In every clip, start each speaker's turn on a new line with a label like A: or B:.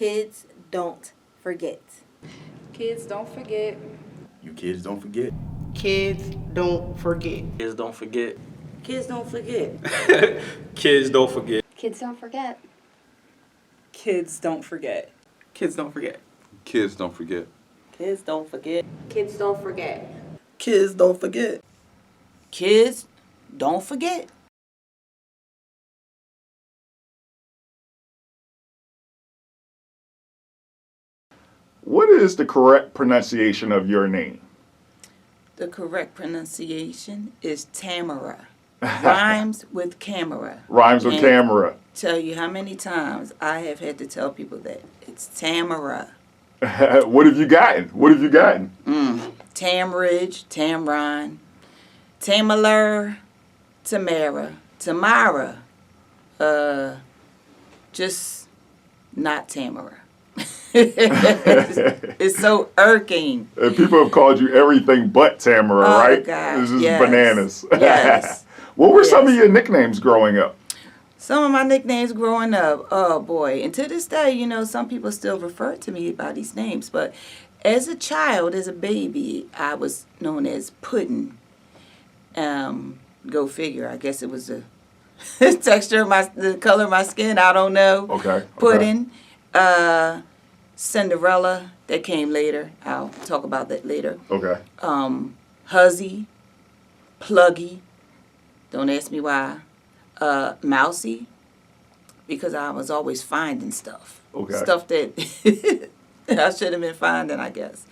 A: Kids don't forget.
B: Kids don't forget.
C: You kids don't forget.
D: Kids don't forget.
C: Kids don't forget.
A: Kids don't forget.
C: Kids don't forget.
B: Kids don't forget.
E: Kids don't forget.
D: Kids don't forget.
F: Kids don't forget.
A: Kids don't forget.
B: Kids don't forget.
D: Kids don't forget.
A: Kids don't forget.
G: What is the correct pronunciation of your name?
H: The correct pronunciation is Tamara. Rhymes with camera.
G: Rhymes with
H: And
G: camera.
H: Tell you how many times I have had to tell people that it's Tamara.
G: What have you gotten? What have you gotten?
H: Tamridge, Tamron, Tamaler, Tamara. Just not Tamara. It's so irking.
G: And people have called you everything but Tamara,
H: Oh,
G: right?
H: God,
G: This is
H: yes.
G: bananas.
H: Yes.
G: What were some of
H: Yes.
G: your nicknames growing up?
H: Some of my nicknames growing up, oh boy. And to this day, you know, some people still refer to me by these names. But as a child, as a baby, I was known as Puddin'. Go figure. I guess it was the texture of the color of my skin. I don't know.
G: Okay.
H: Puddin'. Cinderella, that came later. I'll talk about that later.
G: Okay.
H: Huzzy, Pluggy, don't ask me why. Mousy, because I was always finding stuff.
G: Okay.
H: Stuff that I should have been finding, I guess.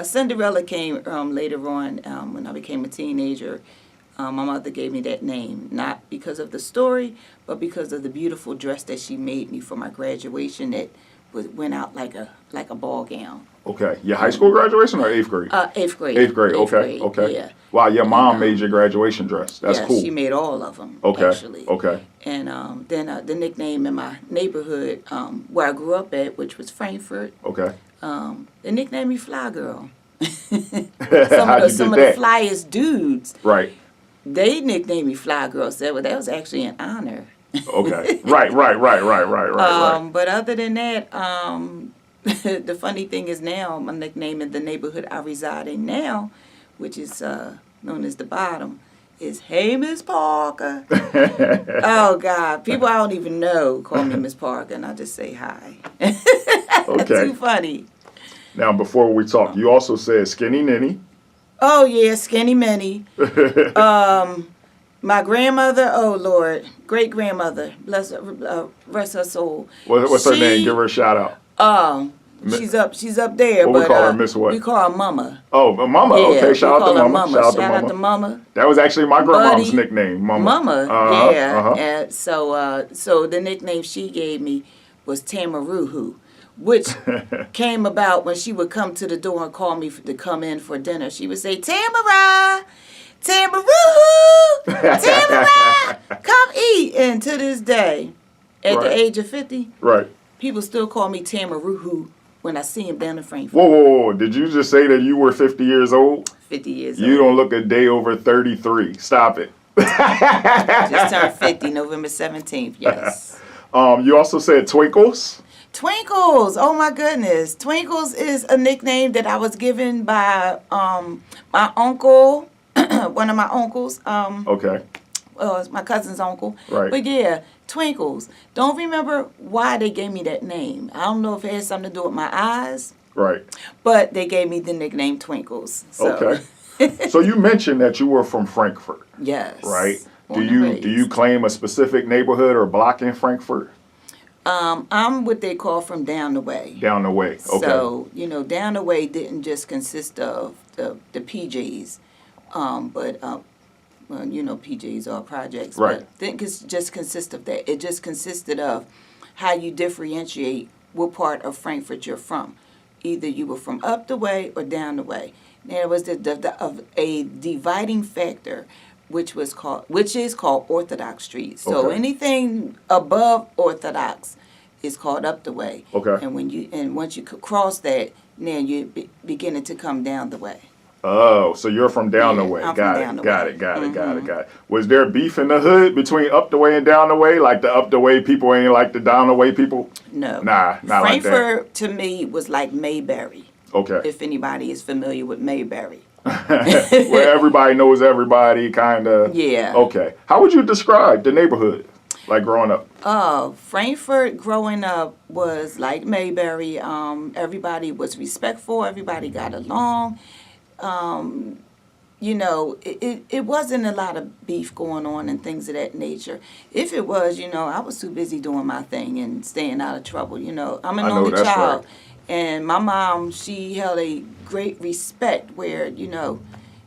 H: Cinderella came later on when I became a teenager. My mother gave me that name, not because of the story, but because of the beautiful dress that she made me for my graduation that went out like a ball gown.
G: Okay. Your high school graduation or 8th grade?
H: 8th grade.
G: 8th grade.
H: Eighth
G: Okay.
H: grade,
G: Okay.
H: Yeah.
G: Wow, your mom made your graduation dress. That's
H: yeah,
G: cool.
H: she made all of them,
G: Okay.
H: actually.
G: Okay.
H: And then the nickname in my neighborhood where I grew up at, which was Frankford,
G: Okay.
H: they nicknamed me Fly Girl.
G: How'd you
H: some
G: get
H: of
G: that?
H: the flyest dudes,
G: Right.
H: they nicknamed me Fly Girl. So that was actually an honor.
G: Okay. Right.
H: But other than that, the funny thing is now my nickname in the neighborhood I reside in now, which is known as the Bottom, is Hey Miss Parker. Oh God, people I don't even know call me Miss Parker, and I just say hi.
G: Okay.
H: Too funny.
G: Now, before we talk, you also said Skinny Ninny.
H: Oh yeah, Skinny Minnie. My grandmother, oh Lord, great grandmother, bless her, rest her soul.
G: What's her name? Give her a shout out.
H: She's up there.
G: What
H: but
G: we call her, Miss what?
H: We call her Mama.
G: Oh, Mama.
H: Yeah,
G: Okay,
H: we
G: shout out
H: call
G: to
H: her
G: Mama.
H: Shout out to Mama.
G: That was actually my grandma's
H: Buddy.
G: nickname, Mama.
H: Mama,
G: Uh-huh,
H: yeah.
G: uh-huh.
H: And so the nickname she gave me was Tamaruhu, which came about when she would come to the door and call me to come in for dinner. She would say, Tamara, Tamaruhu, Tamara, come eat. And to this day, at
G: Right.
H: the age of 50,
G: Right.
H: people still call me Tamaruhu when I see him down in Frankfurt.
G: Whoa. Did you just say that you were 50 years old?
H: 50 years
G: You
H: old.
G: don't look a day over 33. Stop it.
H: Just turned 50, November 17th, yes.
G: You also said Twinkles.
H: Twinkles, oh my goodness. Twinkles is a nickname that I was given by my uncle, one of my uncles.
G: Okay.
H: Well, it's my cousin's uncle.
G: Right.
H: But yeah, Twinkles. Don't remember why they gave me that name. I don't know if it had something to do with my eyes,
G: Right.
H: but they gave me the nickname Twinkles. So,
G: Okay. So you mentioned that you were from Frankfurt,
H: yes.
G: right? Do
H: Born and
G: you
H: raised.
G: claim a specific neighborhood or block in Frankfurt?
H: I'm what they call from down the way.
G: Down the way. Okay.
H: So, down the way didn't just consist of the PJs, but PJs are projects.
G: Right.
H: But didn't just consist of that. It just consisted of how you differentiate what part of Frankfurt you're from. Either you were from up the way or down the way. There was a dividing factor, which is called Orthodox Street. So
G: Okay.
H: anything above Orthodox is called up the way.
G: Okay.
H: And once you cross that, then you're beginning to come down the way.
G: Oh, so you're from down the
H: Yeah,
G: way.
H: I'm from
G: Got
H: down
G: it.
H: the
G: Got
H: way.
G: it. Got it. Got it. Got it. Was there beef in the hood between up the way and down the way? Like the up the way people ain't like the down the way people?
H: No.
G: Nah, not like that.
H: Frankford to me was like Mayberry.
G: Okay.
H: If anybody is familiar with Mayberry.
G: Where everybody knows everybody, kind of.
H: Yeah.
G: Okay. How would you describe the neighborhood, like growing up?
H: Frankford growing up was like Mayberry. Everybody was respectful. Everybody got along. You know, it wasn't a lot of beef going on and things of that nature. If it was, you know, I was too busy doing my thing and staying out of trouble. You know, I'm an
G: I know,
H: only
G: that's
H: child.
G: right.
H: And my mom, she held a great respect where, you know,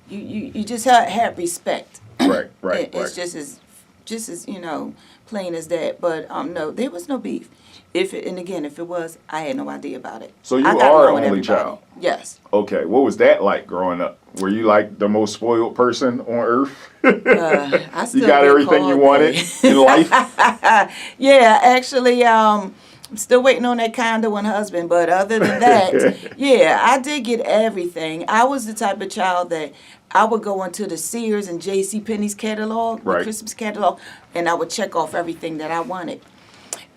H: you just had respect.
G: Right, right,
H: It's
G: right.
H: just as, you know, plain as that. But no, there was no beef. If it was, I had no idea about it.
G: So you
H: I got
G: are
H: along
G: an
H: with
G: only
H: everybody.
G: child?
H: Yes.
G: Okay. What was that like growing up? Were you like the most spoiled person on earth?
H: I still
G: You got
H: get
G: everything you
H: called
G: wanted
H: that.
G: in life?
H: Yeah, actually, I'm still waiting on that condo and husband. But other than that, yeah, I did get everything. I was the type of child that I would go into the Sears and J.C. Penney's catalog,
G: Right.
H: the Christmas catalog, and I would check off everything that I wanted.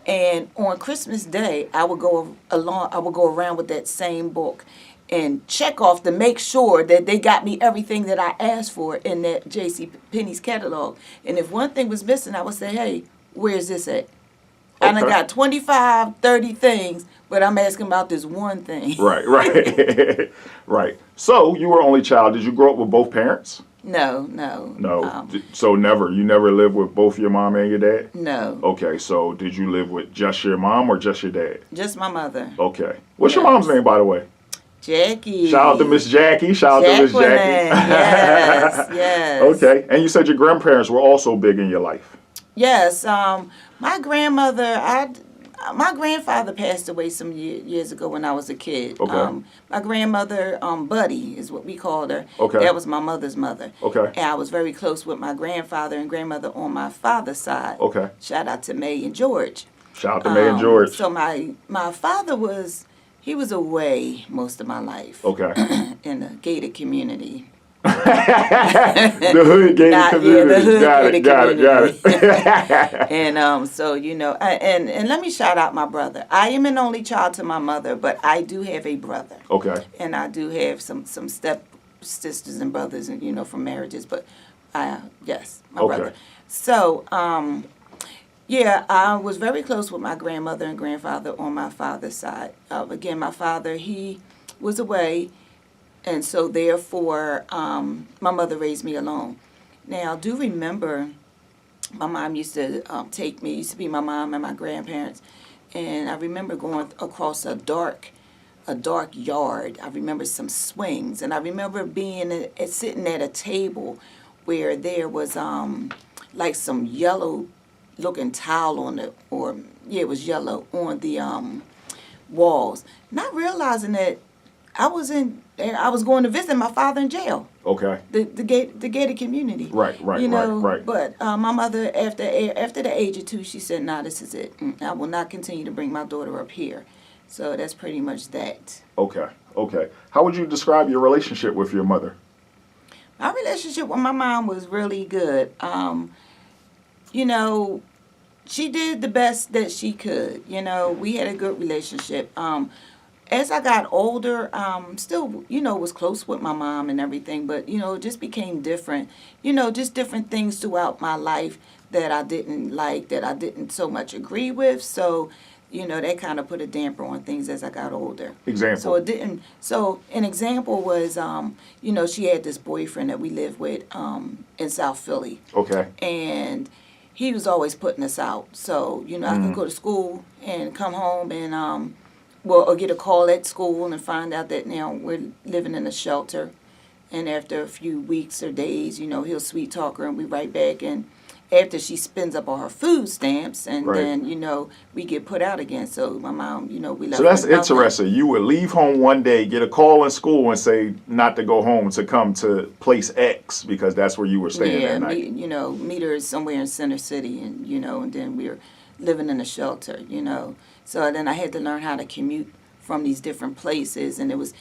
H: And on Christmas Day, I would go around with that same book and check off to make sure that they got me everything that I asked for in that J.C. Penney's catalog. And if one thing was missing, I would say, hey, where's this at? I done
G: Okay.
H: got 25, 30 things, but I'm asking about this one thing.
G: Right, right. Right. So you were only child. Did you grow up with both parents?
H: No.
G: No. So never. You never lived with both your mom and your dad?
H: No.
G: Okay. So did you live with just your mom or just your dad?
H: Just my mother.
G: Okay. What's your
H: Yes.
G: mom's name, by the way?
H: Jackie.
G: Shout out to Miss Jackie. Shout out to Miss
H: Jacqueline.
G: Jackie.
H: Yes, yes.
G: Okay. And you said your grandparents were also big in your life.
H: Yes, my grandmother, my grandfather passed away some years ago when I was a kid.
G: Okay.
H: My grandmother, Buddy, is what we called her.
G: Okay.
H: That was my mother's mother.
G: Okay.
H: And I was very close with my grandfather and grandmother on my father's side.
G: Okay.
H: Shout out to May and George.
G: Shout out to May and George.
H: So my father he was away most of my life.
G: Okay.
H: In the gated community.
G: The hood gated
H: Not- yeah,
G: community.
H: the hood
G: got
H: gated
G: it.
H: And so, you know, and let me shout out my brother. I am an only child to my mother, but I do have a brother.
G: Okay.
H: And I do have some step sisters and brothers, and you know, from marriages. But yes, my
G: Okay.
H: brother. So yeah, I was very close with my grandmother and grandfather on my father's side. Again, my father, he was away. And so, therefore, my mother raised me alone. Now, I do remember my mom used to take me, used to be my mom and my grandparents. And I remember going across a dark yard. I remember some swings. And I remember being sitting at a table where there was like some yellow looking towel on it, it was yellow on the walls. Not realizing that I was going to visit my father in jail.
G: Okay.
H: The gated community.
G: Right.
H: You know,
G: right.
H: But my mother, after the age of 2, she said, "Nah, this is it. I will not continue to bring my daughter up here." So that's pretty much that.
G: Okay. How would you describe your relationship with your mother?
H: My relationship with my mom was really good. You know, she did the best that she could. You know, we had a good relationship. As I got older, still, you know, was close with my mom and everything, but, you know, it just became different. You know, just different things throughout my life that I didn't like, that I didn't so much agree with. So, you know, that kind of put a damper on things as I got older.
G: Example.
H: So an example was, you know, she had this boyfriend that we lived with in South Philly.
G: Okay.
H: And he was always putting us out. So, you know, I could go to school and come home and, or get a call at school and find out that now we're living in a shelter. And after a few weeks or days, you know, he'll sweet talk her and we right back. And after she spends up all her food stamps, and
G: Right.
H: then, you know, we get put out again. So my mom, you know, we left.
G: So that's
H: with nothing.
G: interesting. You would leave home one day, get a call in school, and say not to go home, to come to place X because that's where you were staying
H: Yeah,
G: that night.
H: meet her somewhere in Center City, and you know, and then we were living in a shelter, you know. So then I had to learn how to commute from these different places, and it was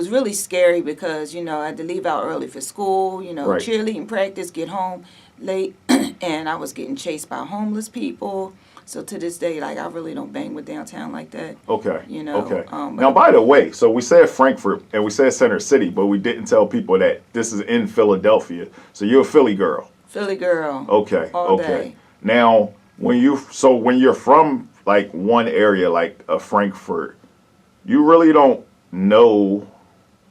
H: really scary because I had to leave out early for school,
G: Right.
H: cheerleading practice, get home late, and I was getting chased by homeless people. So to this day, like, I really don't bang with downtown like that.
G: Okay. Okay.
H: But
G: Now, by the way, so we said Frankfurt and we said Center City, but we didn't tell people that this is in Philadelphia. So you're a Philly girl.
H: Philly girl.
G: Okay.
H: All
G: okay.
H: day.
G: Now, when you're from like one area like a Frankfurt, you really don't know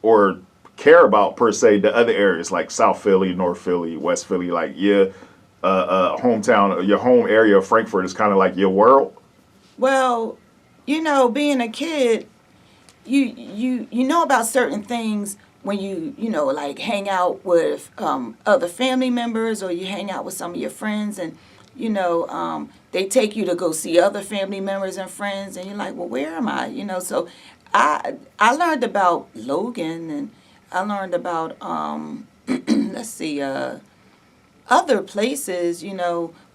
G: or care about per se the other areas like South Philly, North Philly, West Philly. Like hometown, your home area of Frankfurt is kind of like your world.
H: Well, being a kid, you know about certain things when you like hang out with other family members, or you hang out with some of your friends, and they take you to go see other family members and friends, and you're like, well, where am I? So I learned about Logan, and I learned about let's see, other places,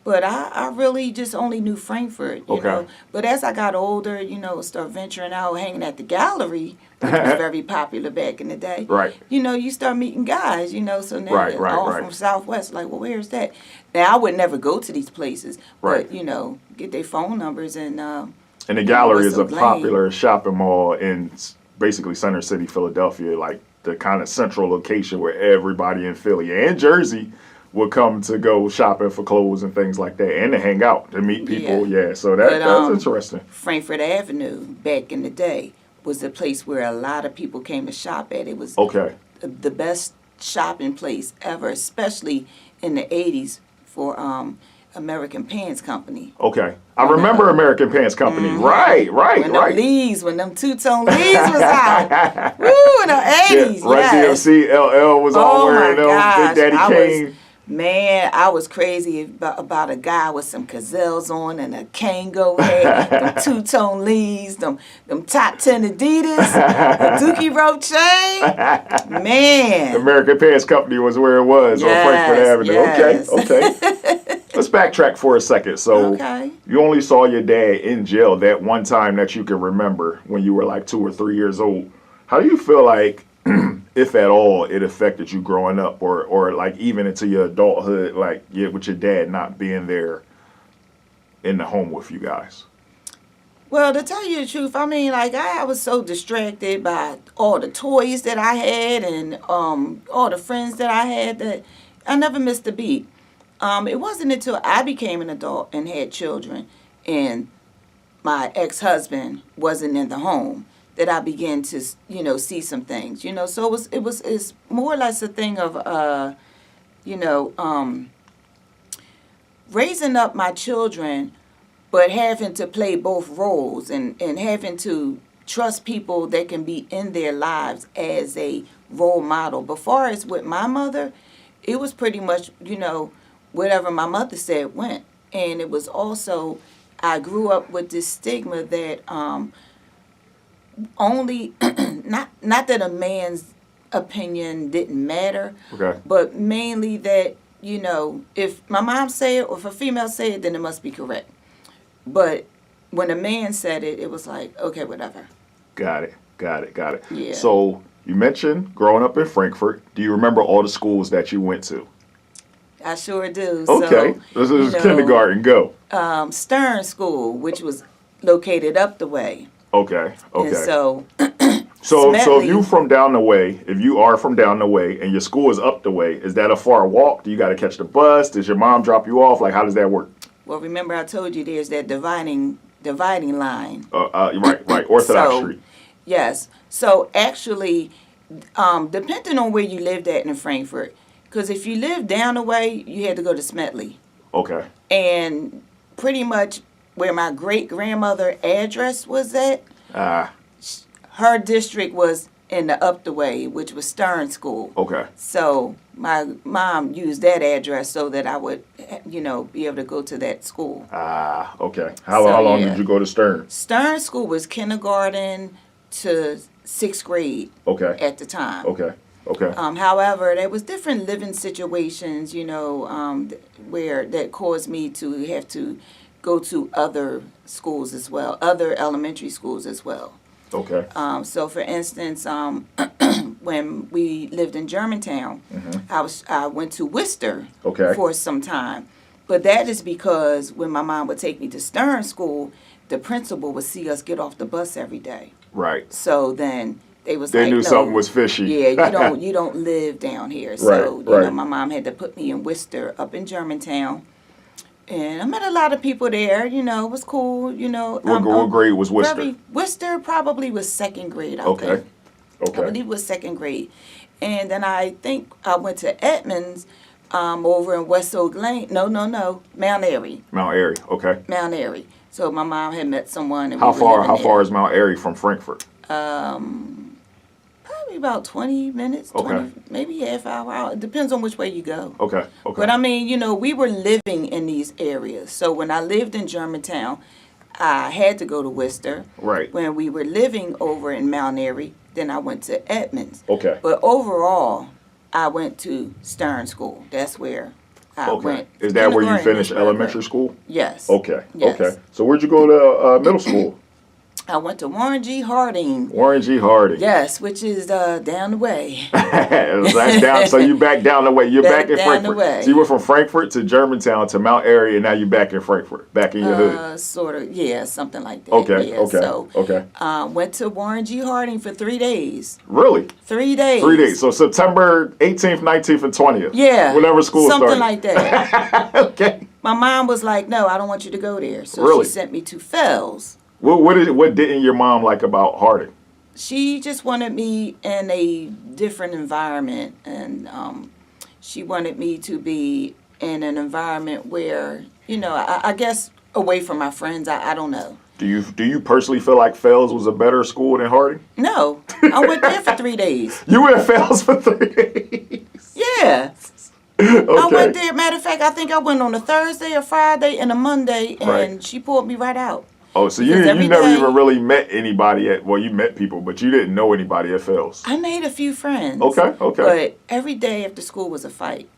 H: but I really just only knew Frankfurt, you
G: Okay.
H: know. But as I got older, start venturing out, hanging at the gallery, which was very popular back in the day.
G: Right.
H: You start meeting guys, so now
G: Right,
H: they're
G: right,
H: all
G: right.
H: from Southwest, like, well, where's that? Now, I would never go to these places,
G: Right.
H: but, get their phone numbers and
G: And the gallery is a
H: what's so
G: popular shopping mall in basically Center City, Philadelphia, like the kind of central location where everybody in Philly and Jersey would come to go shopping for clothes and things like that, and to hang out, to meet people. Yeah, so that's interesting.
H: Frankfurt Avenue, back in the day, was the place where a lot of people came to shop at. It was
G: Okay.
H: the best shopping place ever, especially in the 80s for American Pants Company.
G: Okay. I remember American Pants Company. Right, right,
H: When
G: right.
H: them Lees, when them two-tone Lees was out. Woo, in the 80s,
G: Right,
H: yes.
G: DMC, LL was all wearing them.
H: gosh,
G: Big Daddy Kane.
H: Man, I was crazy about a guy with some gazelles on and a Kango head, them two-tone Lees, them top 10 Adidas, a Dookie rope chain. Man.
G: American Pants Company was where it was on Frankfurt Avenue.
H: yes.
G: Okay. Let's backtrack for a second. So
H: Okay.
G: you only saw your dad in jail that one time that you can remember when you were like 2 or 3 years old. How do you feel like, if at all, it affected you growing up, or like even into your adulthood, like with your dad not being there in the home with you guys?
H: Well, to tell you the truth, I mean, like, I was so distracted by all the toys that I had and all the friends that I had that I never missed a beat. It wasn't until I became an adult and had children and my ex-husband wasn't in the home that I began to, see some things, So it's more or less a thing of, raising up my children, but having to play both roles and having to trust people that can be in their lives as a role model. But far as with my mother, it was pretty much, whatever my mother said went. And it was also, I grew up with this stigma that only, not that a man's opinion didn't matter,
G: Okay.
H: but mainly that, if my mom say it or if a female say it, then it must be correct. But when a man said it, it was like, okay, whatever.
G: Got it.
H: Yeah.
G: So you mentioned growing up in Frankfurt. Do you remember all the schools that you went to?
H: I sure do.
G: Okay.
H: So,
G: This is kindergarten. Go.
H: Stern School, which was located up the way.
G: Okay.
H: And so,
G: So if
H: Smedley-
G: you from down the way, if you are from down the way and your school is up the way, is that a far walk? Do you got to catch the bus? Does your mom drop you off? Like, how does that work?
H: well, remember I told you there's that dividing line.
G: Right. Orthodox
H: So,
G: Street.
H: Yes. So actually, depending on where you lived at in Frankfurt, because if you lived down the way, you had to go to Smedley.
G: Okay.
H: And pretty much where my great-grandmother address was at, her district was in the up the way, which was Stern School.
G: Okay.
H: So my mom used that address so that I would, be able to go to that school.
G: Okay. How long
H: yeah.
G: did you go to Stern?
H: Stern School was kindergarten to 6th grade
G: Okay.
H: at the time.
G: Okay.
H: However, there was different living situations, where that caused me to have to go to other schools as well, other elementary schools as well.
G: Okay.
H: So, for instance, when we lived in Germantown, I went to Worcester
G: Okay.
H: for some time. But that is because when my mom would take me to Stern School, the principal would see us get off the bus every day.
G: Right.
H: So then they was
G: They
H: like,
G: knew
H: no,
G: something was fishy.
H: Yeah, you don't live down here. So
G: Right,
H: you know,
G: right.
H: my mom had to put me in Worcester up in Germantown. And I met a lot of people there, you know, it was cool, you know.
G: What grade was Worcester?
H: Worcester probably was second grade, I
G: Okay.
H: think. I
G: Okay.
H: believe it was second grade. And then I think I went to Edmonds over in West Oak Lane. No, Mount Airy.
G: Mount Airy. Okay.
H: Mount Airy. So my mom had met someone. And
G: How
H: we were living
G: far
H: there.
G: is Mount Airy from Frankfurt?
H: Probably about 20 minutes,
G: Okay.
H: 20, maybe half hour. It depends on which way you go.
G: Okay. Okay.
H: But I mean, you know, we were living in these areas. So when I lived in Germantown, I had to go to Worcester.
G: Right.
H: When we were living over in Mount Airy, then I went to Edmonds.
G: Okay.
H: But overall, I went to Stern School. That's where I
G: Okay.
H: went.
G: Is that where you
H: Kindergarten
G: finished
H: is where I
G: elementary
H: went.
G: school?
H: Yes.
G: Okay.
H: Yes.
G: Okay. So where'd you go to middle school?
H: I went to Warren G. Harding.
G: Warren G. Harding.
H: Yes, which is down the way.
G: That's down. So you back down the way. You're back in
H: Down the
G: Frankfurt.
H: way.
G: So you went from Frankfurt to Germantown to Mount Airy, and now you're back in Frankfurt, back in your hood.
H: Sort of, yeah, something like that.
G: Okay.
H: Yeah.
G: Okay.
H: So,
G: Okay.
H: went to Warren G. Harding for 3 days.
G: Really?
H: 3 days.
G: 3 days. So September 18th, 19th, and 20th.
H: Yeah.
G: Whenever school
H: something
G: started.
H: like that.
G: Okay.
H: My mom was like, "No, I don't want you to go there." So
G: Really?
H: she sent me to Fells.
G: What didn't your mom like about Harding?
H: She just wanted me in a different environment, and she wanted me to be in an environment where, you know, I guess away from my friends. I don't know.
G: Do you personally feel like Fells was a better school than Harding?
H: No, I went there for 3 days.
G: You were at Fells for 3 days.
H: Yeah.
G: Okay.
H: I went there. Matter of fact, I think I went on a Thursday, a Friday, and a Monday, and
G: Right.
H: she pulled me right out.
G: Oh, so you
H: Because every
G: never
H: day-
G: even really met anybody you met people, but you didn't know anybody at Fells.
H: I made a few friends.
G: Okay.
H: But every day after school was a fight.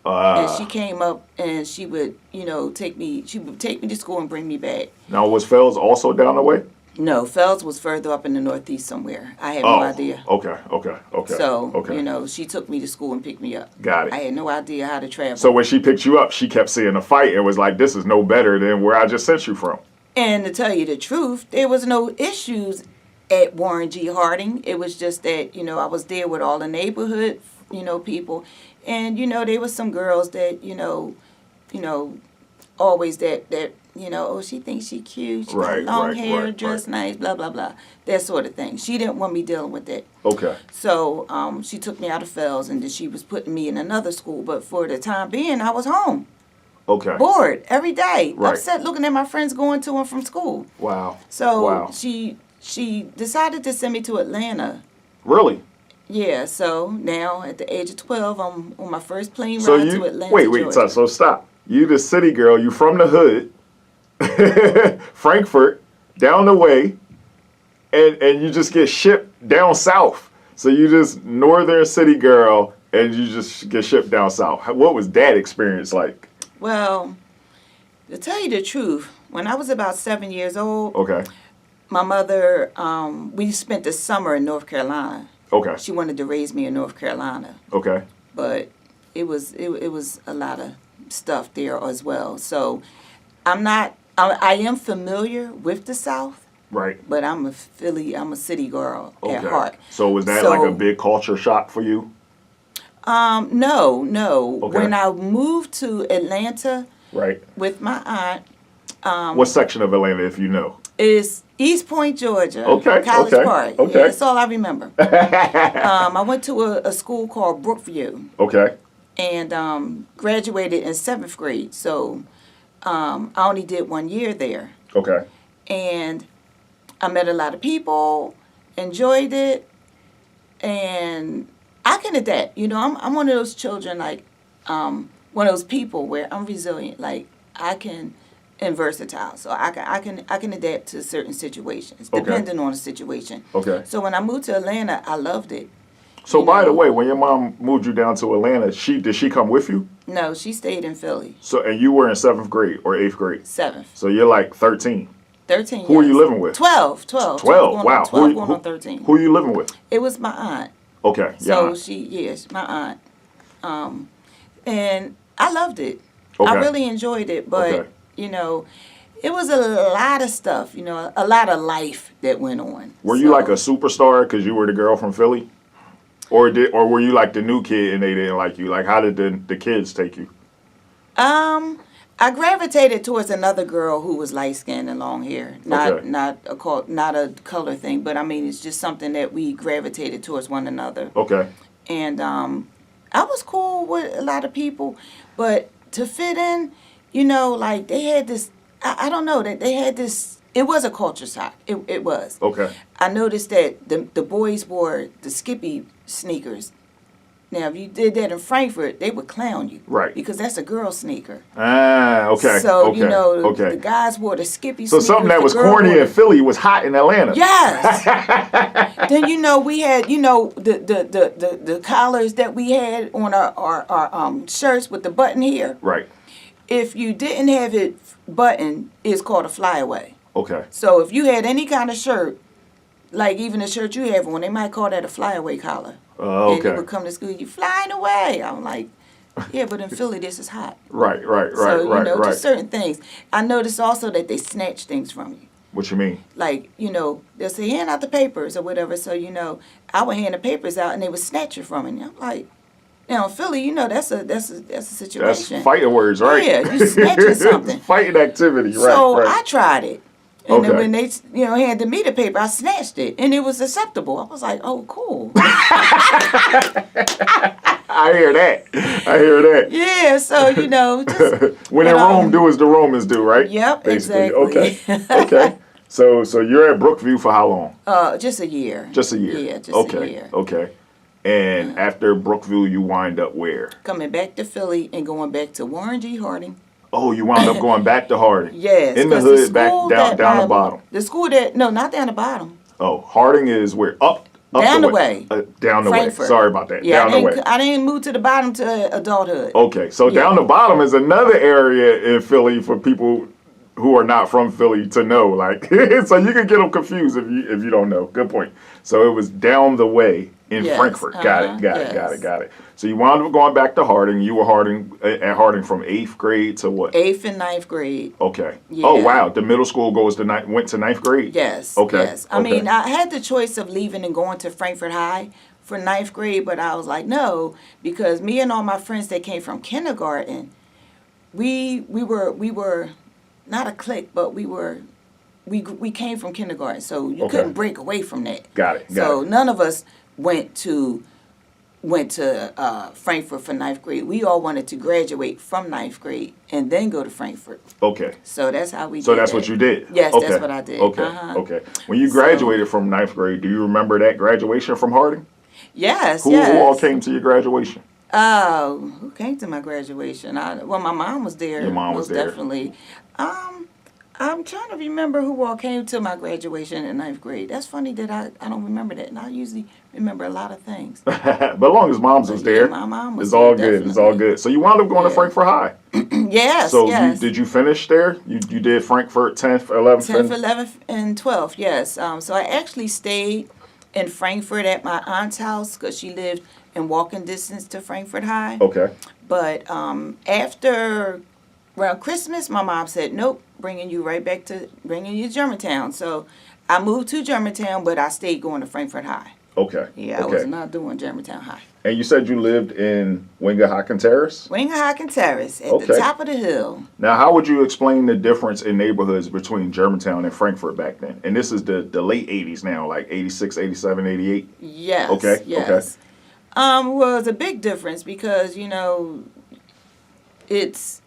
H: And she
G: Uh,
H: came up and she would, you know, take me to school and bring me back.
G: now was Fells also down the way?
H: No, Fells was further up in the Northeast somewhere. I had
G: Oh,
H: no idea.
G: Okay.
H: So,
G: okay.
H: you know, she took me to school and picked me up.
G: Got it.
H: I had no idea how to travel.
G: So when she picked you up, she kept seeing a fight and was like, "This is no better than where I just sent you from."
H: And to tell you the truth, there was no issues at Warren G. Harding. It was just that, you know, I was there with all the neighborhood, you know, people. And, you know, there was some girls that, you know, always that, you know, oh, she thinks she cute. She
G: Right,
H: got long
G: right,
H: hair,
G: right,
H: dressed
G: right.
H: nice, blah, blah, blah. That sort of thing. She didn't want me dealing with that.
G: Okay.
H: So she took me out of Fells, and then she was putting me in another school. But for the time being, I was home.
G: Okay.
H: Bored every day,
G: Right.
H: upset looking at my friends going to and from school.
G: Wow.
H: So
G: Wow.
H: she decided to send me to Atlanta.
G: Really?
H: Yeah, so now at the age of 12, I'm on my first plane
G: So
H: ride
G: you
H: to Atlanta,
G: wait,
H: Georgia.
G: so stop. You the city girl. You from the hood, Frankfurt, down the way, and you just get shipped down south. So you just northern city girl, and you just get shipped down south. What was that experience like?
H: Well, to tell you the truth, when I was about 7 years old,
G: Okay.
H: my mother, we spent the summer in North Carolina.
G: Okay.
H: She wanted to raise me in North Carolina,
G: Okay.
H: but it was a lot of stuff there as well. So I am familiar with the South,
G: Right.
H: but I'm a city girl
G: Okay.
H: at heart.
G: So was that
H: So-
G: like a big culture shock for you?
H: No.
G: Okay.
H: When I moved to Atlanta
G: Right.
H: with my aunt,
G: What section of Atlanta, if you know?
H: is East Point, Georgia.
G: Okay,
H: College
G: okay,
H: Park.
G: okay.
H: Yeah, that's all I remember. I went to a school called Brookview
G: Okay.
H: and graduated in 7th grade. So I only did 1 year there.
G: Okay.
H: And I met a lot of people, enjoyed it, and I can adapt. You know, I'm one of those children, like one of those people where I'm resilient. Like and versatile, so I can adapt to certain situations
G: Okay.
H: depending on the situation.
G: Okay.
H: So when I moved to Atlanta, I loved it.
G: So
H: You
G: by the
H: know.
G: way, when your mom moved you down to Atlanta, did she come with you?
H: No, she stayed in Philly,
G: So and you were in 7th grade or 8th grade.
H: 7th.
G: So you're like 13.
H: 13
G: Who are you
H: years.
G: living with?
H: 12.
G: 12.
H: Going
G: Wow.
H: On 12 going on 13.
G: Who are you living with?
H: It was my aunt.
G: Okay.
H: So
G: Yeah.
H: yes, my aunt. And I loved it. I
G: Okay.
H: really enjoyed it, but
G: Okay.
H: you know, it was a lot of stuff, you know, a lot of life that went on.
G: Were you like a superstar because you were the girl from Philly? Or were you like the new kid and they didn't like you? Like how did the kids take you?
H: I gravitated towards another girl who was light skinned and long hair.
G: Okay.
H: Not a color thing, but I mean it's just something that we gravitated towards one another.
G: Okay.
H: And I was cool with a lot of people, but to fit in, you know, like they had this. I don't know that they had this. It was a culture shock. It was.
G: Okay.
H: I noticed that the boys wore the Skippy sneakers. Now, if you did that in Frankfurt, they would clown you.
G: Right.
H: Because that's a girl sneaker.
G: Ah, okay.
H: So,
G: okay.
H: you know,
G: okay.
H: the guys wore the Skippy
G: So
H: sneakers.
G: something that
H: the
G: was
H: girl
G: corny
H: wore
G: in Philly was hot in Atlanta.
H: Yes. Then, you know, we had, you know, the collars that we had on our shirts with the button here.
G: Right.
H: If you didn't have it buttoned, it's called a flyaway.
G: Okay.
H: So if you had any kind of shirt, like even the shirt you have on, they might call that a flyaway collar. And
G: Okay.
H: you would come to school, you flying away. I'm like, yeah, but in Philly, this is hot.
G: Right.
H: So, you know,
G: right.
H: just certain things. I noticed also that they snatch things from you.
G: What you mean?
H: Like, you know, they'll say, hand out the papers or whatever. So, you know, I would hand the papers out and they would snatch it from me. I'm like, now in Philly, you know, that's a situation.
G: That's fighting words, right?
H: Yeah, you snatching something.
G: Fighting activity, right?
H: So
G: right.
H: I tried it. And
G: Okay.
H: then when they, you know, handed me the paper, I snatched it. And it was acceptable. I was like, oh, cool.
G: I hear that.
H: Yeah, so, you know, just...
G: When in Rome, do as the Romans do, right?
H: Yep,
G: Basically.
H: exactly.
G: Okay. So you're at Brookview for how long?
H: Just a year.
G: Just a year.
H: Yeah, just
G: okay.
H: a year.
G: Okay. And after Brookview, you wind up where?
H: Coming back to Philly and going back to Warren G. Harding.
G: Oh, you wound up going back to Harding.
H: Yes.
G: In the
H: 'cause
G: hood, back
H: school
G: down the bottom.
H: The school that, no, not down the bottom.
G: Oh, Harding is where? Up
H: Down the way.
G: Down the
H: Frankford.
G: way. Sorry about that.
H: Yeah,
G: Down the way.
H: I didn't move to the bottom to adulthood.
G: Okay, so
H: Yeah.
G: down the bottom is another area in Philly for people who are not from Philly to know. Like, so you can get them confused if you don't know. Good point. So it was down the way in
H: Yes,
G: Frankfurt. Got it.
H: yes.
G: So you wound up going back to Harding. You were at Harding from 8th grade to what?
H: 8th and 9th grade.
G: Okay.
H: Yeah.
G: Oh wow, the middle school went to 9th grade.
H: Yes.
G: Okay.
H: Yes. I
G: okay.
H: mean, I had the choice of leaving and going to Frankfurt High for 9th grade, but I was like, no, because me and all my friends that came from kindergarten, we were not a clique, but we came from kindergarten, so you
G: Okay.
H: couldn't break away from that.
G: Got it.
H: So none of us went to Frankfurt for 9th grade. We all wanted to graduate from 9th grade and then go to Frankfurt.
G: Okay.
H: So that's how we did
G: So that's
H: that.
G: what you did?
H: Yes,
G: okay.
H: that's what I did.
G: Okay,
H: Uh-huh.
G: okay. When you graduated from 9th grade, do you remember that graduation from Harding?
H: Yes,
G: Who
H: yes.
G: all came to your graduation?
H: Who came to my graduation? Well, my mom was there.
G: Your mom was there.
H: Definitely. I'm trying to remember who all came to my graduation in 9th grade. That's funny that I don't remember that. And I usually remember a lot of things.
G: But as long as mom's was there,
H: my mom was
G: it's all
H: there,
G: good. It's all
H: definitely.
G: good. So you wound up going to
H: Yeah.
G: Frankfurt High.
H: Yes,
G: So
H: yes.
G: did you finish there? You did Frankfurt 10th, 11th?
H: 10th, 11th, and 12th, yes. So I actually stayed in Frankfurt at my aunt's house because she lived in walking distance to Frankfurt High.
G: Okay.
H: But after around Christmas, my mom said, nope, bringing you to Germantown. So I moved to Germantown, but I stayed going to Frankfurt High.
G: Okay.
H: Yeah, I
G: okay.
H: was not doing Germantown High.
G: And you said you lived in Wingahaken Terrace?
H: Wingahaken Terrace at
G: Okay.
H: the top of the hill.
G: Now, how would you explain the difference in neighborhoods between Germantown and Frankfurt back then? And this is the late 80s now, like 86, 87, 88?
H: Yes.
G: Okay,
H: Yes.
G: okay.
H: Well, it's a big difference because, you know, it's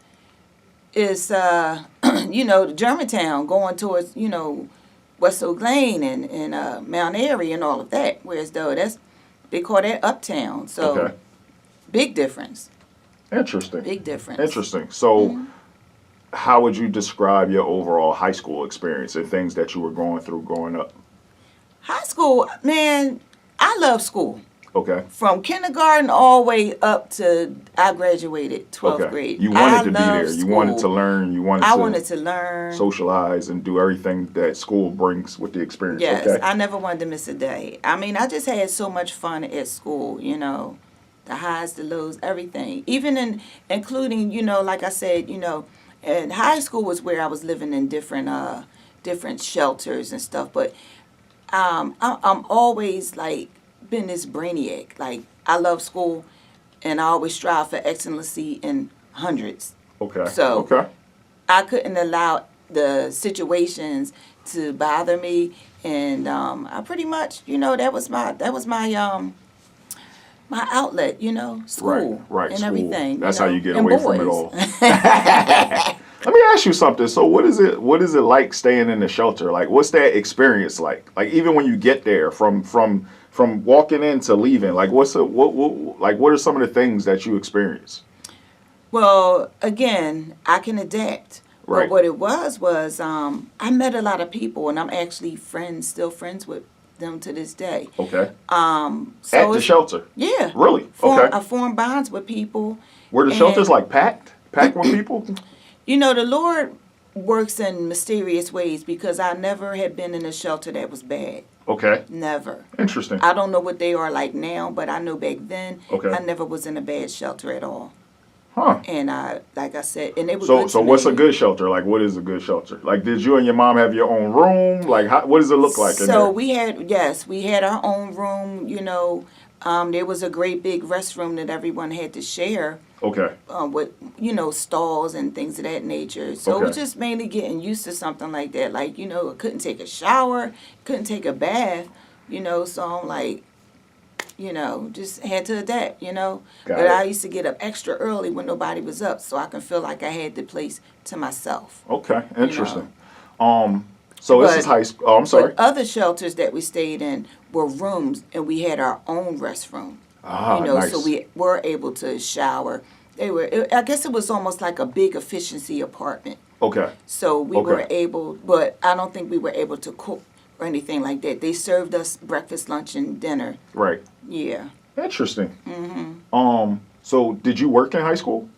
H: Germantown going towards, you know, West Oak Lane and Mount Airy and all of that. Whereas though they call that Uptown. So
G: Okay.
H: big difference.
G: Interesting.
H: Big difference.
G: Interesting. So, how would you describe your overall high school experience and things that you were going through growing up?
H: High school, man, I love school.
G: Okay.
H: From kindergarten all the way up to I graduated 12th
G: Okay.
H: grade.
G: You wanted
H: I
G: to be
H: loved
G: there. You wanted to
H: school.
G: learn. You wanted
H: I
G: to
H: wanted to learn.
G: socialize and do everything that school brings with the experience.
H: Yes,
G: Okay.
H: I never wanted to miss a day. I mean, I just had so much fun at school, you know, the highs, the lows, everything. Even including, you know, like I said, you know, and high school was where I was living in different shelters and stuff. But I'm always like been this brainiac. Like I love school, and I always strive for excellency in hundreds.
G: Okay.
H: So
G: Okay.
H: I couldn't allow the situations to bother me, and I pretty much, you know, that was my outlet, you know, school,
G: Right.
H: and
G: School.
H: everything.
G: That's
H: you know,
G: how you get
H: and
G: away from it
H: boys.
G: all. Let me ask you something. So what is it like staying in the shelter? Like what's that experience like? Like even when you get there from walking in to leaving, like what are some of the things that you experience?
H: Well, again, I can adapt.
G: Right.
H: But what it was I met a lot of people, and I'm actually still friends with them to this day.
G: Okay.
H: So
G: At the
H: it's-
G: shelter.
H: Yeah.
G: Really? Okay.
H: I formed bonds with people.
G: Were the
H: and-
G: shelters like packed with people?
H: You know, the Lord works in mysterious ways because I never had been in a shelter that was bad.
G: Okay.
H: Never.
G: Interesting.
H: I don't know what they are like now, but I know back then
G: Okay.
H: I never was in a bad shelter at all.
G: Huh.
H: And like I said, and it was
G: So
H: good
G: so
H: to
G: what's
H: me.
G: a good shelter? Like what is a good shelter? Like did you and your mom have your own room? Like what does it look like in there?
H: So we had our own room, you know. There was a great big restroom that everyone had to share.
G: Okay.
H: With, you know, stalls and things of that nature. So it was
G: Okay.
H: just mainly getting used to something like that. Like, you know, I couldn't take a shower, couldn't take a bath, you know, so I'm like, you know, just had to adapt, you know.
G: Got
H: But
G: it.
H: I used to get up extra early when nobody was up so I can feel like I had the place to myself.
G: Okay. Interesting. So this
H: But-
G: is high school. Oh, I'm sorry.
H: But other shelters that we stayed in were rooms, and we had our own restroom.
G: Ah,
H: You know,
G: nice.
H: so we were able to shower. I guess it was almost like a big efficiency apartment.
G: Okay.
H: So we
G: Okay.
H: were able, but I don't think we were able to cook or anything like that. They served us breakfast, lunch, and dinner.
G: Right.
H: Yeah.
G: Interesting. So did you work in high school?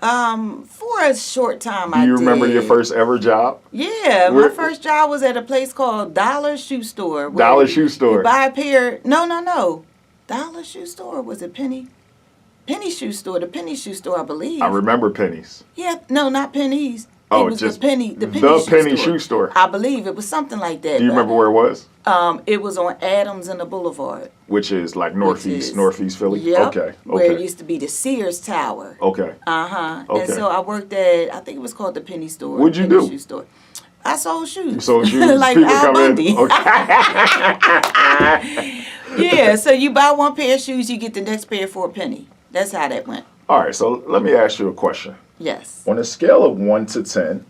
H: For a short time,
G: Do you remember your
H: did.
G: first ever job?
H: Yeah,
G: Where-
H: my first job was at a place called Dollar Shoe Store. where
G: Dollar Shoe Store.
H: You buy a pair. No. Dollar Shoe Store, was it Penny? Penny Shoe Store, the Penny Shoe Store, I believe.
G: I remember pennies.
H: Yeah, no, not pennies.
G: Oh,
H: it was
G: just
H: the penny
G: the
H: shoe
G: Penny
H: store.
G: Shoe Store.
H: I believe it was something like that.
G: Do you
H: but,
G: remember where it was?
H: It was on Adams and the Boulevard.
G: Which is like
H: is-
G: northeast Philly.
H: Yep.
G: Okay.
H: Where it
G: Okay.
H: used to be the Sears Tower.
G: Okay.
H: Okay. And so I worked at, I think it was called the Penny Store.
G: What'd you
H: Penny
G: do?
H: Shoe Store. I sold shoes.
G: So shoes.
H: like
G: people
H: Al
G: come
H: Bundy.
G: in. Okay.
H: Yeah, so you buy one pair of shoes, you get the next pair for a penny. That's how that went.
G: All right. So let me ask you a question.
H: Yes.
G: On a scale of 1 to 10,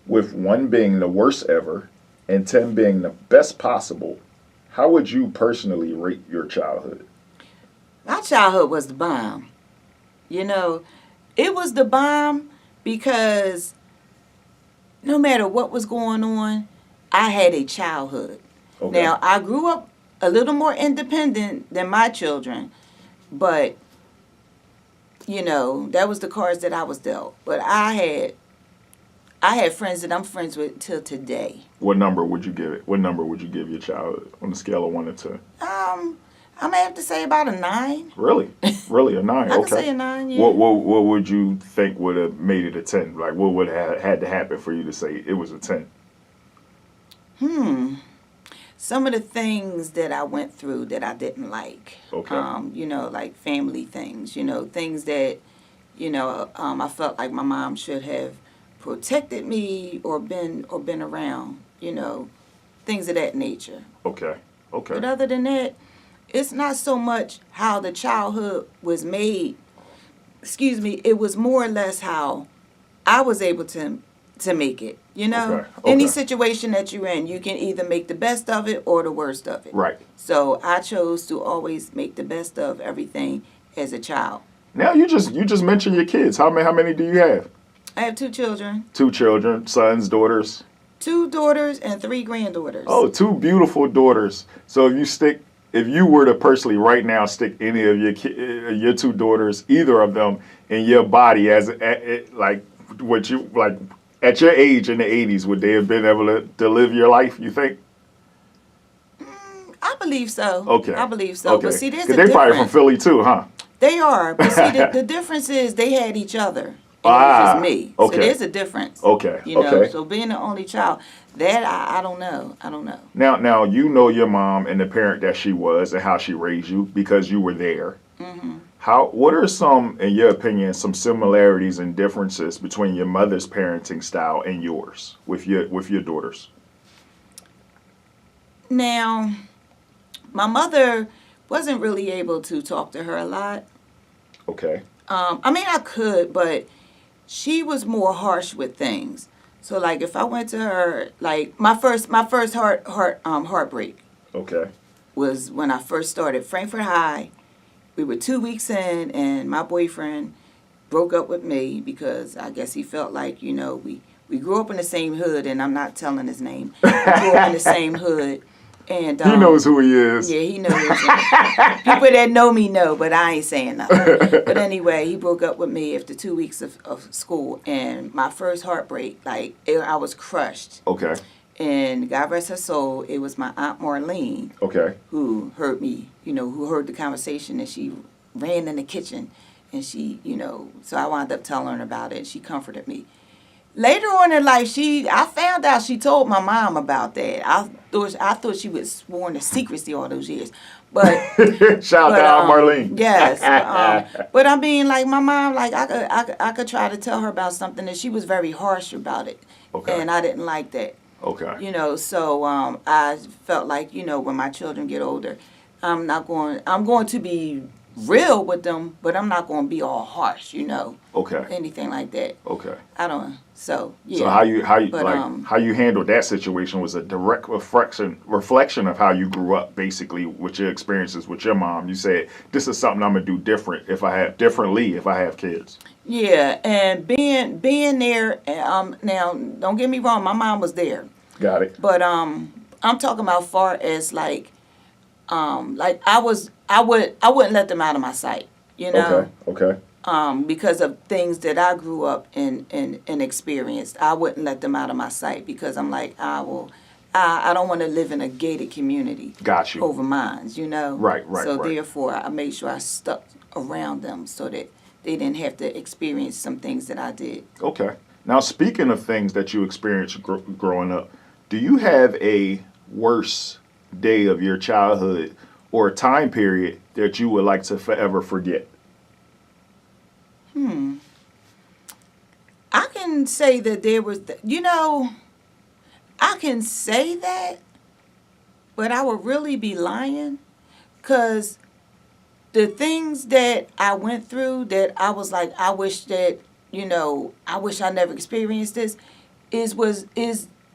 G: with 1 being the worst ever and 10 being the best possible, how would you personally rate your childhood?
H: My childhood was the bomb. You know, it was the bomb because no matter what was going on, I had a childhood.
G: Okay.
H: Now, I grew up a little more independent than my children, but, you know, that was the cards that I was dealt. But I had friends that I'm friends with till today.
G: What number would you give it? What number would you give your childhood on a scale of 1 to 10?
H: I may have to say about a 9.
G: Really? Really? A 9?
H: I
G: Okay.
H: can say a 9, yeah.
G: What would you think would have made it a 10? Like, what would have had to happen for you to say it was a 10?
H: Some of the things that I went through that I didn't like.
G: Okay.
H: You know, like family things, you know, things that, you know, I felt like my mom should have protected me or been around, you know, things of that nature.
G: Okay. Okay.
H: But other than that, it's not so much how the childhood was made. Excuse me, it was more or less how I was able to make it. You know,
G: Okay,
H: any
G: okay.
H: situation that you're in, you can either make the best of it or the worst of it.
G: Right.
H: So I chose to always make the best of everything as a child.
G: Now you just mentioned your kids. How many do you have?
H: I have 2 children,
G: 2 children, sons, daughters.
H: 2 daughters and 3 granddaughters.
G: Oh, 2 beautiful daughters. So if you stick if you were to personally right now stick any of your two daughters, either of them, in your body as like what you like at your age in the 80s, would they have been able to live your life? You think?
H: I believe so.
G: Okay.
H: I believe so.
G: Okay.
H: But see, there's a
G: 'Cause they probably from
H: difference.
G: Philly too, huh?
H: They are. But see, the difference is they had each other. And it was just me.
G: Okay.
H: So there's a difference.
G: Okay.
H: You know,
G: Okay.
H: so being the only child, that I don't know. I don't know.
G: Now you know your mom and the parent that she was and how she raised you because you were there.
H: Mm-hmm.
G: What are some, in your opinion, some similarities and differences between your mother's parenting style and yours with your daughters?
H: Now, my mother wasn't really able to talk to her a lot.
G: Okay.
H: I mean, I could, but she was more harsh with things. So, like, if I went to her, like my first heartbreak
G: Okay.
H: was when I first started Frankford High. We were 2 weeks in, and my boyfriend broke up with me because I guess he felt like, you know, we grew up in the same hood, and I'm not telling his name. We grew up in the same hood. And
G: He knows who he is.
H: Yeah, he knows. People that know me know, but I ain't saying nothing. But anyway, he broke up with me after 2 weeks of school, and my first heartbreak, like I was crushed.
G: Okay.
H: And God rest her soul, it was my Aunt Marlene
G: Okay.
H: who heard me, you know, who heard the conversation, and she ran in the kitchen, and she, you know, so I wound up telling her about it, and she comforted me. Later on in life, I found out she told my mom about that. I thought she was sworn to secrecy all those years, but
G: Shout out Marlene.
H: yes, but I mean, like my mom, like I could try to tell her about something, and she was very harsh about it,
G: Okay.
H: and I didn't like that.
G: Okay.
H: You know, so I felt like, you know, when my children get older, I'm going to be real with them, but I'm not going to be all harsh, you know.
G: Okay.
H: Anything like that.
G: Okay.
H: I don't. So yeah.
G: So how you
H: But,
G: how you handled that situation was a direct reflection of how you grew up, basically, with your experiences with your mom. You said, this is something I'm gonna do differently if I have kids.
H: Yeah, and being there. Now, don't get me wrong. My mom was there,
G: Got it.
H: but I'm talking about far as like I wouldn't let them out of my sight. You know.
G: Okay.
H: Because of things that I grew up and experienced. I wouldn't let them out of my sight because I'm like, I don't want to live in a gated community.
G: Got you.
H: Over mine, you know?
G: Right.
H: So
G: Right.
H: therefore, I made sure I stuck around them so that they didn't have to experience some things that I did.
G: Okay. Now, speaking of things that you experienced growing up, do you have a worse day of your childhood or a time period that you would like to forever forget?
H: I can say that there was, I can say that, but I would really be lying, because the things that I went through that I was like, I wish that, I wish I never experienced this, is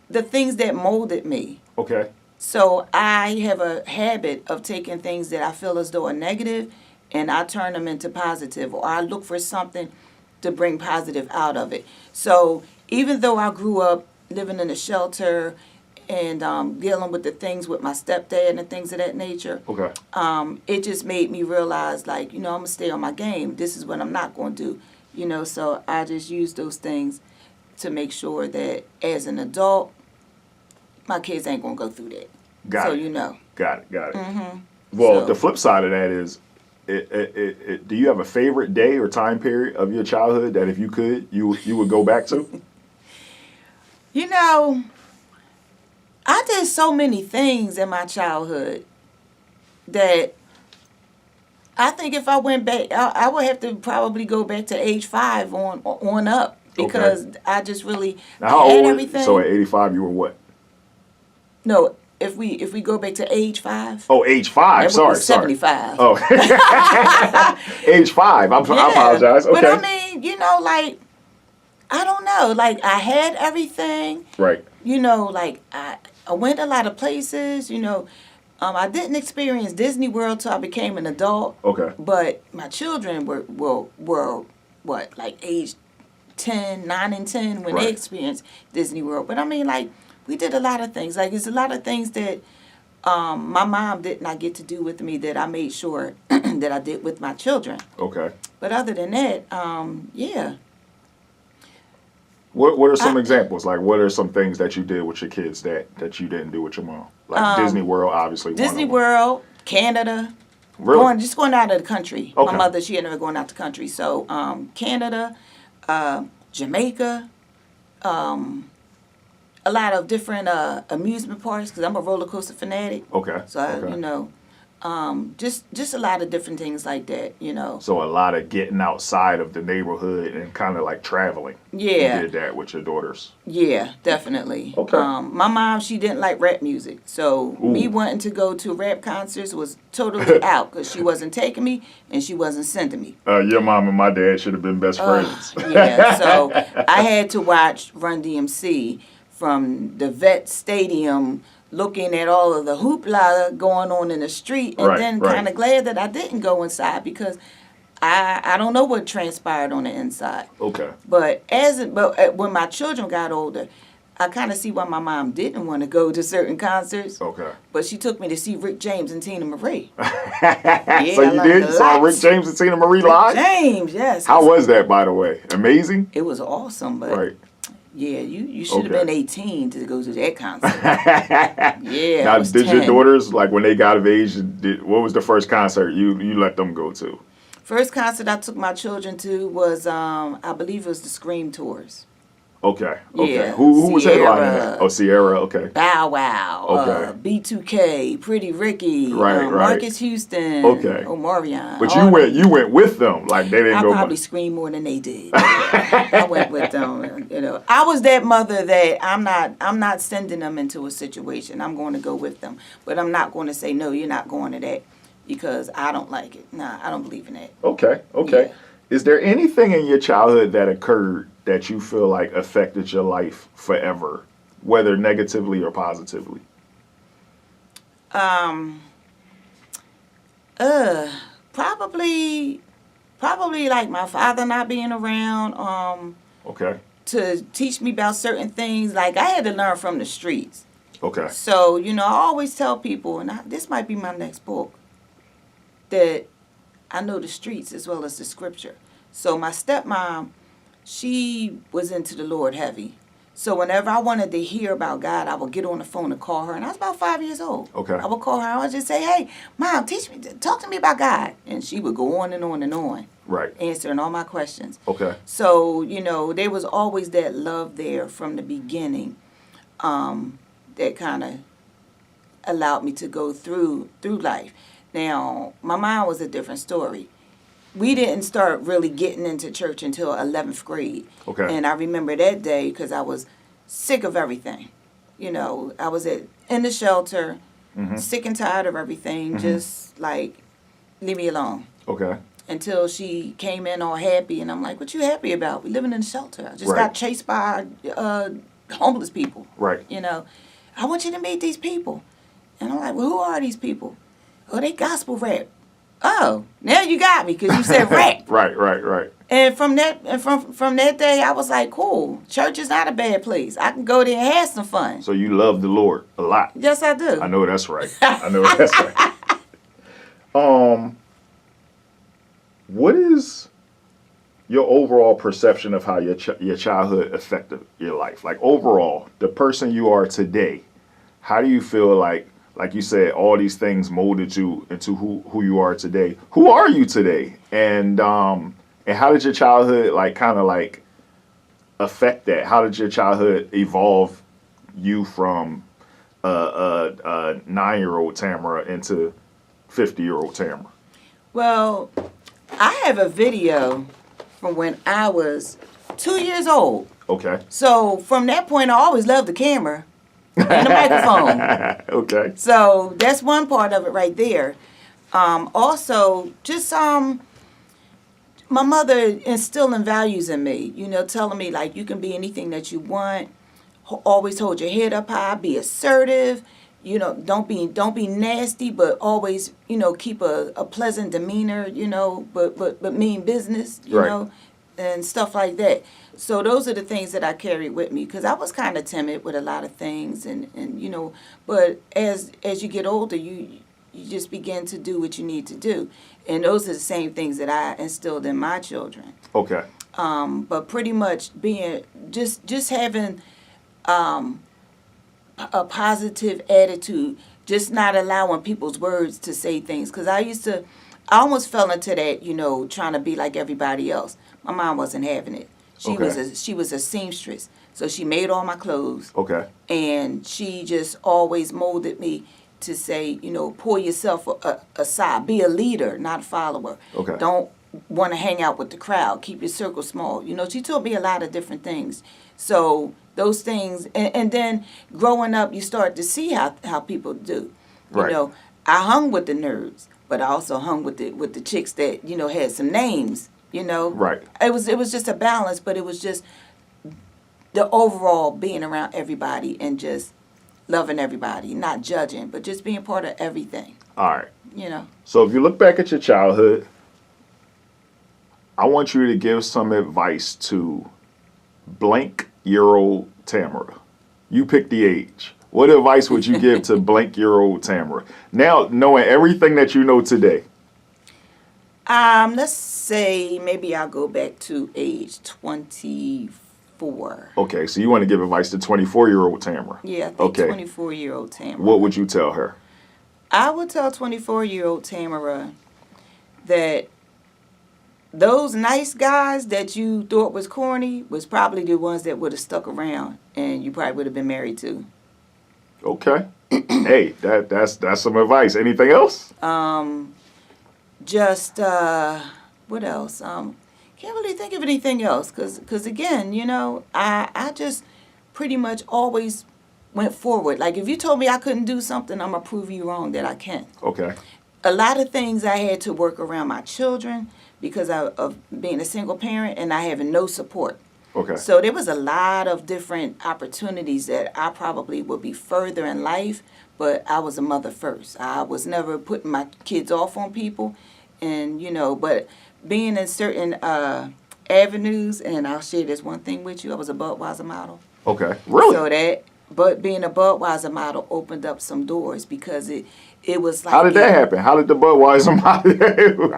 H: the things that molded me.
G: Okay.
H: So I have a habit of taking things that I feel as though are negative, and I turn them into positive, or I look for something to bring positive out of it. So even though I grew up living in a shelter and dealing with the things with my stepdad and things of that nature,
G: Okay.
H: it just made me realize, like, I'm going to stay on my game. This is what I'm not going to do, so I just use those things to make sure that as an adult, my kids ain't going to go through that.
G: Got it. Got it.
H: Mm-hmm.
G: Well,
H: So-
G: the flip side of that is, do you have a favorite day or time period of your childhood that if you could, you would go back to?
H: I did so many things in my childhood that I think if I went back, I would have to probably go back to age 5 on up, because I just really
G: Now, how
H: I had
G: old?
H: everything.
G: So at 85, you were what?
H: No, if we go back to age 5.
G: Oh, age 5.
H: That would be
G: Sorry.
H: 75.
G: Oh, age 5. I apologize. Okay.
H: But I mean, like, I don't know. Like, I had everything.
G: Right.
H: Like, I went a lot of places, I didn't experience Disney World till I became an adult.
G: Okay.
H: But my children were what, like age 9 and 10 when
G: Right.
H: they experienced Disney World. But I mean, like, we did a lot of things. Like, there's a lot of things that my mom did not get to do with me that I made sure that I did with my children.
G: Okay.
H: But other than that, yeah.
G: What are some examples? Like, what are some things that you did with your kids that you didn't do with your mom? Like Disney World, obviously.
H: Disney
G: one of them.
H: World, Canada.
G: Really?
H: Just going out of the country.
G: Okay.
H: My mother, she had never gone out the country. So Canada, Jamaica, a lot of different amusement parks because I'm a roller coaster fanatic.
G: Okay.
H: So I,
G: okay.
H: Just a lot of different things like that.
G: So a lot of getting outside of the neighborhood and kind of like traveling.
H: Yeah.
G: You did that with your daughters.
H: Yeah, definitely.
G: Okay.
H: My mom, she didn't like rap music. So
G: Ooh.
H: me wanting to go to rap concerts was totally out because she wasn't taking me and she wasn't sending me.
G: Your mom and my dad should have been best friends.
H: Yeah, so I had to watch Run DMC from the Vet Stadium looking at all of the hoopla going on in the street and
G: Right,
H: then
G: right.
H: kind of glad that I didn't go inside because I don't know what transpired on the inside.
G: Okay.
H: But when my children got older, I kind of see why my mom didn't want to go to certain concerts.
G: Okay.
H: But she took me to see Rick James and Tina Marie.
G: So
H: I
G: you
H: like
G: did? You saw
H: lots.
G: Rick James and Tina Marie live?
H: James, yes.
G: How was that, by the way? Amazing?
H: It was awesome, but
G: Right.
H: yeah, you should have
G: Okay.
H: been 18 to go to that concert. Yeah.
G: Now,
H: I was
G: did
H: 10.
G: your daughters, like when they got of age, what was the first concert you let them go to?
H: First concert I took my children to was I believe it was the Scream Tours.
G: Okay. Okay.
H: Yeah,
G: Who was
H: Sierra.
G: headlining that? Oh, Sierra. Okay.
H: Bow Wow,
G: Okay.
H: B2K, Pretty Ricky,
G: Right, right.
H: Marcus Houston,
G: Okay.
H: Omarion.
G: But
H: all
G: you went with them, like they didn't
H: I
G: go.
H: probably screamed more than they did. I went with them. I was that mother that I'm not sending them into a situation. I'm going to go with them, but I'm not going to say no. You're not going to that because I don't like it. Nah, I don't believe in that.
G: Okay. Okay.
H: Yeah.
G: Is there anything in your childhood that occurred that you feel like affected your life forever, whether negatively or positively?
H: Probably like my father not being around.
G: Okay.
H: To teach me about certain things. Like I had to learn from the streets.
G: Okay.
H: So, I always tell people, and this might be my next book, that I know the streets as well as the scripture. So my stepmom, she was into the Lord heavy. So whenever I wanted to hear about God, I would get on the phone and call her. And I was about 5 years old.
G: Okay.
H: I would call her. I would just say, hey, Mom, talk to me about God. And she would go on and on and on.
G: Right.
H: Answering all my questions.
G: Okay.
H: So, there was always that love there from the beginning that kind of allowed me to go through life. Now, my mom was a different story. We didn't start really getting into church until 11th grade.
G: Okay.
H: And I remember that day because I was sick of everything. I was in the shelter, sick and tired of everything, just like, leave me alone.
G: Okay.
H: Until she came in all happy, and I'm like, what you happy about? We living in a shelter. I just
G: Right.
H: got chased by homeless people.
G: Right.
H: I want you to meet these people. And I'm like, well, who are these people? Oh, they gospel rap. Oh, now you got me because you said rap.
G: Right.
H: And from that day, I was like, cool. Church is not a bad place. I can go there and have some fun.
G: So you love the Lord a lot.
H: Yes, I do.
G: I know that's right. What is your overall perception of how your childhood affected your life? Like overall, the person you are today, how do you feel like you said, all these things molded you into who you are today? Who are you today? And how did your childhood affect that? How did your childhood evolve you from a 9-year-old Tamara into 50-year-old Tamara?
H: Well, I have a video from when I was 2 years old.
G: Okay.
H: So from that point, I always loved the camera and the microphone.
G: Okay.
H: So that's one part of it right there. Also, just my mother instilling values in me. Telling me like you can be anything that you want. Always hold your head up high. Be assertive. Don't be nasty, but always keep a pleasant demeanor. But mean business.
G: Right.
H: And stuff like that. So those are the things that I carried with me because I was kind of timid with a lot of things, and but as you get older, you just begin to do what you need to do, and those are the same things that I instilled in my children.
G: Okay.
H: But pretty much being just having a positive attitude, just not allowing people's words to say things. Because I almost fell into that, trying to be like everybody else. My mom wasn't having it. She was a seamstress, so she made all my clothes.
G: Okay.
H: And she just always molded me to say, pull yourself aside, be a leader, not a follower.
G: Okay.
H: Don't want to hang out with the crowd. Keep your circle small. She taught me a lot of different things. So those things, and then growing up, you start to see how people do.
G: Right.
H: I hung with the nerds, but I also hung with the chicks that had some names.
G: Right.
H: It was just a balance, but it was just the overall being around everybody and just loving everybody, not judging, but just being part of everything.
G: All right.
H: You know.
G: So if you look back at your childhood, I want you to give some advice to blank-year-old Tamara. You pick the age. What advice would you give to blank-year-old Tamara? Now, knowing everything that you know today.
H: Let's say maybe I'll go back to age 24.
G: Okay, so you want to give advice to 24-year-old Tamara.
H: Yeah, I think
G: Okay.
H: 24-year-old Tamara.
G: What would you tell her?
H: I would tell 24-year-old Tamara that those nice guys that you thought was corny was probably the ones that would have stuck around and you probably would have been married to.
G: Okay. Hey, that's some advice. Anything else?
H: Just what else? Can't really think of anything else because again, I just pretty much always went forward. Like if you told me I couldn't do something, I'm gonna prove you wrong that I can.
G: Okay.
H: A lot of things I had to work around my children because of being a single parent and I having no support.
G: Okay.
H: So there was a lot of different opportunities that I probably would be further in life, but I was a mother first. I was never putting my kids off on people, and but being in certain avenues, and I'll share this one thing with you. I was a Budweiser model.
G: Okay. Really?
H: But being a Budweiser model opened up some doors because it was like.
G: How did that happen? How did the Budweiser model?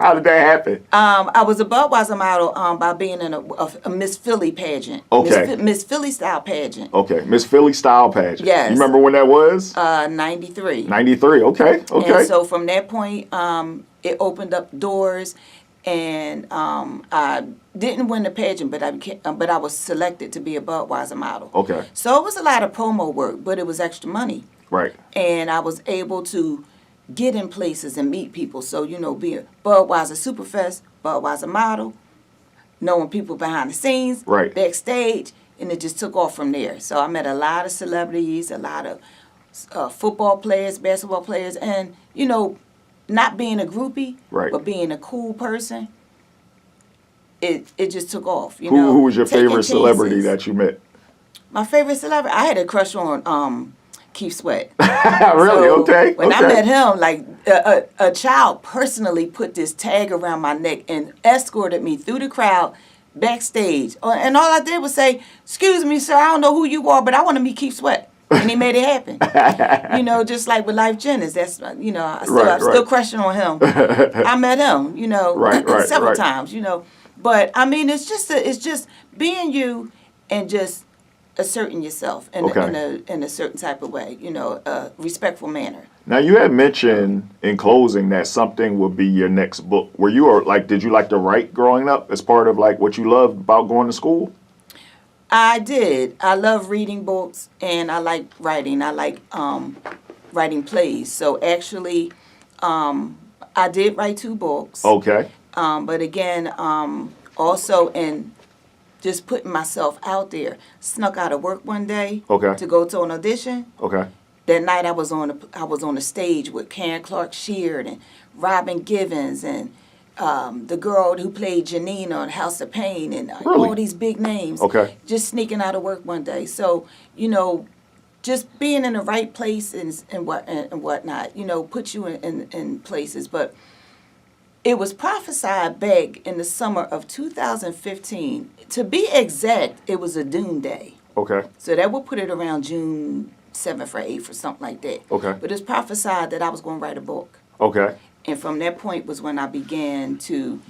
G: How did that happen?
H: I was a Budweiser model by being in a Miss Philly pageant.
G: Okay.
H: Miss Philly style pageant.
G: Okay, Miss Philly style pageant.
H: Yes.
G: You remember when that was?
H: 93.
G: 93. Okay. Okay.
H: And so from that point, it opened up doors, and I didn't win the pageant, but I was selected to be a Budweiser model.
G: Okay.
H: So it was a lot of promo work, but it was extra money,
G: Right.
H: and I was able to get in places and meet people. So be a Budweiser Superfest, Budweiser model, knowing people behind the scenes,
G: Right.
H: backstage, and it just took off from there. So I met a lot of celebrities, a lot of football players, basketball players, and not being a groupie,
G: Right.
H: but being a cool person, it just took off.
G: Who was your
H: taking
G: favorite celebrity
H: chances.
G: that you met?
H: My favorite celebrity, I had a crush on Keith Sweat.
G: Really?
H: So
G: Okay.
H: When
G: okay.
H: I met him, like a child personally put this tag around my neck and escorted me through the crowd backstage, and all I did was say, "Excuse me, sir, I don't know who you are, but I want to meet Keith Sweat." And he made it happen. Just like with Life Jennings, that's I'm still crushing on him. I met him,
G: Right,
H: several
G: right.
H: times, But I mean, it's just being you and just asserting yourself in a certain type of way, a respectful manner.
G: Now you had mentioned in closing that something would be your next book. Did you like to write growing up as part of like what you loved about going to school?
H: I did. I love reading books and I like writing. I like writing plays. So actually, I did write 2 books.
G: Okay.
H: But again, also in just putting myself out there. Snuck out of work one day
G: Okay.
H: to go to an audition.
G: Okay.
H: That night I was on the stage with Karen Clark Sheard and Robin Givens and the girl who played Janina on House of Pain and
G: Really?
H: all these big names.
G: Okay.
H: Just sneaking out of work one day. So, just being in the right place and whatnot, puts you in places. But It was prophesied back in the summer of 2015. To be exact, it was a doomsday.
G: Okay.
H: So that would put it around June 7th or 8th or something like that.
G: Okay.
H: But it's prophesied that I was going to write a book.
G: Okay.
H: And from that point was when I began to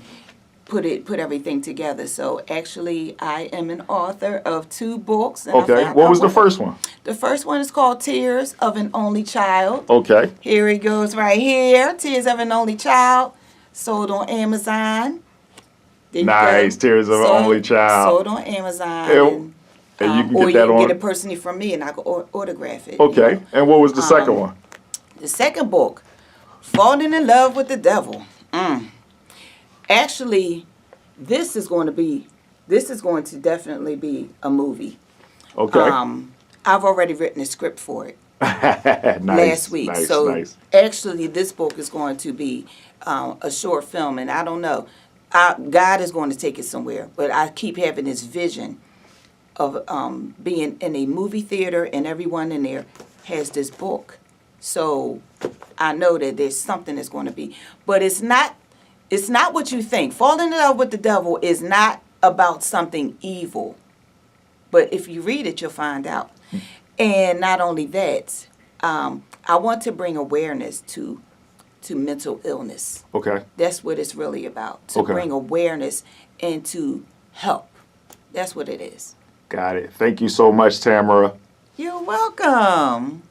H: put everything together. So actually, I am an author of 2 books. And
G: Okay. What was the first one?
H: The first one is called Tears of an Only Child.
G: Okay.
H: Here it goes right here. Tears of an Only Child. Sold on Amazon. There you
G: Nice.
H: go.
G: Tears of an Only Child.
H: Sold on Amazon.
G: And you can
H: or
G: get that
H: you can
G: on.
H: get it personally from me and I can autograph it.
G: Okay.
H: You know?
G: And what was the second one?
H: The second book, Falling in Love with the Devil. Actually, this is going to definitely be a movie.
G: Okay.
H: I've already written a script for it
G: Nice.
H: last week.
G: Nice.
H: So
G: Nice.
H: actually, this book is going to be a short film, and I don't know. God is going to take it somewhere, but I keep having this vision of being in a movie theater, and everyone in there has this book. So I know that there's something that's going to be, but it's not what you think. Falling in love with the devil is not about something evil, but if you read it, you'll find out. And not only that, I want to bring awareness to mental illness.
G: Okay.
H: That's what it's really about. To
G: Okay.
H: bring awareness and to help. That's what it is.
G: Got it. Thank you so much, Tamara.
H: You're welcome.